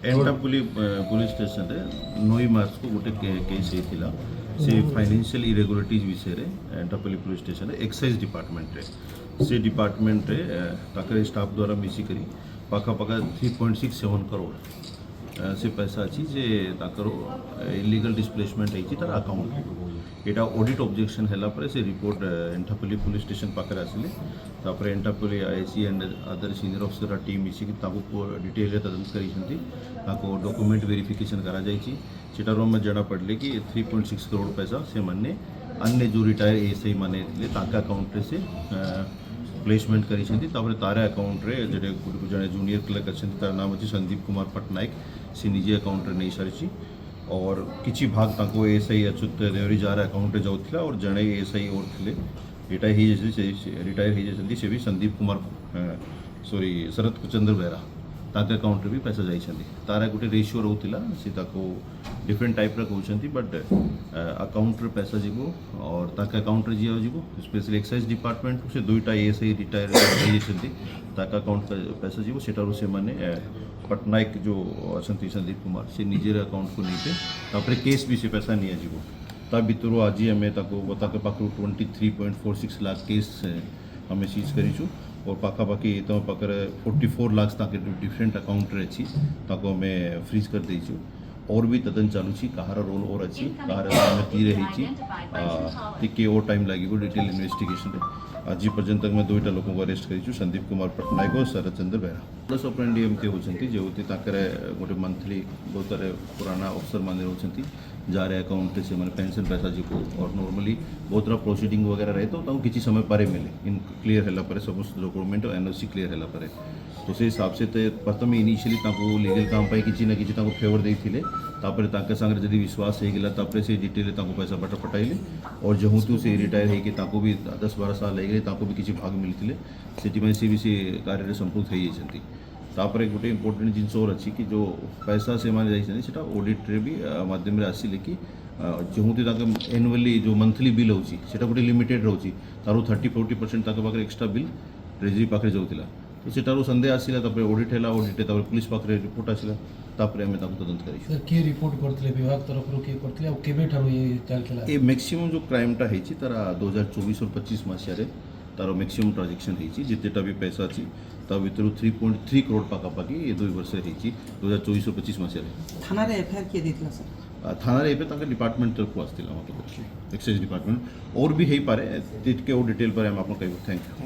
एंटापुली police station रे 9 मार्च को गोटे केस होता से फाइनेंशियल इरेगुलारिटीज विषय रे एंटापुली पुलिस स्टेशन रे एक्साइज डिपार्टमेंट रे से डिपार्टमेंट रे ताकर स्टाफ द्वारा मिसिकरी पाखापाखा 3.67 करोड़ से पैसा अच्छी जे ताकर इलीगल डिस्प्लेसमेंट होती तार अकाउंट एटा ऑडिट ऑब्जेक्शन हैला पर से रिपोर्ट एंटापुली पुलिस स्टेशन पाकर आसिले तापर एंटापुली IC and other senior officer team मिसिक ताको डिटेल रे तदंत करिसंती ताको डॉक्यूमेंट वेरिफिकेशन करा जायछि सेटारो में जणा पड़ले कि 3.6 करोड़ पैसा से माने अन्य जो रिटायर एएसआई माने थिले ताका अकाउंट रे से प्लेसमेंट करिसंती तापर तारा अकाउंट रे जेडे जणे जूनियर क्लर्क अछंती तार नाम अछि संदीप कुमार पटनायक से निजे अकाउंट रे नहीं सारिछि और किछि भाग ताको एएसआई अच्युत देवरीजार अकाउंट रे जाउथिला और जणे एएसआई और थिले एटा ही जैसे रिटायर ही जैसे से भी संदीप कुमार सॉरी शरद चंद्र बेहरा ताके अकाउंट रे भी पैसा जाइछंती तारा गोटे रेशियो रहउथिला से ताको डिफरेंट टाइप रे कहउछंती बट अकाउंट रे पैसा जीवो और ताके अकाउंट रे जिया जीवो स्पेशली एक्साइज डिपार्टमेंट से दुईटा एएसआई रिटायर हो जैछंती ताका अकाउंट पैसा जीवो सेटारो से माने पटनायक जो असंती संदीप कुमार से निजेर अकाउंट को नहीं तापर केस भी से पैसा नहीं आजीवो ता भितर आज आम ताके पाखु 23.46 लाख केस आम सीज करूँ और पाखापाखि तुम पाखे 44 लाख ताके डिफरेंट अकाउंट रे अच्छी ताको आम फ्रीज कर देचु और भी तदन चलुची कहार रोल और अच्छी कहार तीरे टिके और टाइम लगे डिटेल इन्वेस्टिगेशन रे आज पर्यंत मैं दुईटा लोक को अरेस्ट करूँ संदीप कुमार पटनायक और शरद चंद्र बेहरा प्लस ऑपरेंडी एमती होती जो गोटे मंथली बहुत सारे पुराना अफसर मान रोचे जार अकाउंट से मैंने पेंशन पैसा जी को और नॉर्मली बहुत सारा प्रोसीडिंग वगैरह रहे तो किसी समय पारे मिले इन क्लीयर है समस्त डॉक्यूमेंट और एनओसी क्लीयर है तो से हिसाब से तो प्रथम इनिशियली लीगल काम पाई किसी ना किसी फेवर देते तापर सागर जदि विश्वास हो गला तापर से डिटेल पैसा बट पटाइले और जहूँ तू से रिटायर होगी भी 10-12 साल हो गए भी किसी भाग मिलते से भी से कार्य संपुक्त हो जाती तापर गोटे इंपोर्टेंट जिनस और अच्छी कि जो पैसा से जाइए ऑडिट रे भी माध्यम आसिले कि जो एनुअली जो मंथली बिल होची गोटे लिमिटेड रोची तार 30-40% पाखे एक्स्ट्रा बिल ट्रेजरी पाखे जाऊला तो सेटारो संदेह आसिला तापर ऑडिट हैला ऑडिट तापर पुलिस पाखे रिपोर्ट आसिला तापर आमे ताको तदंत करिसु के रिपोर्ट करथले विभाग तरफ रो के करथले और केबे ठारो ये चलथला ए मैक्सिमम जो क्राइम टा हेची तारा 2024 और 25 मासिया रे तारो मैक्सिमम ट्रांजैक्शन हेची जेतेटा भी पैसा अछि ता भितरु 3.3 करोड़ पाखापाखि ये 2 वर्ष हेची 2024 और 25 मासिया रे थाना रे एफआईआर के देथला सर थाना रे एबे ताके डिपार्टमेंट तरफ को आस्तिला मतलब एक्साइज डिपार्टमेंट और भी हेई पारे टिके और डिटेल पर हम आपन कहबो थैंक यू।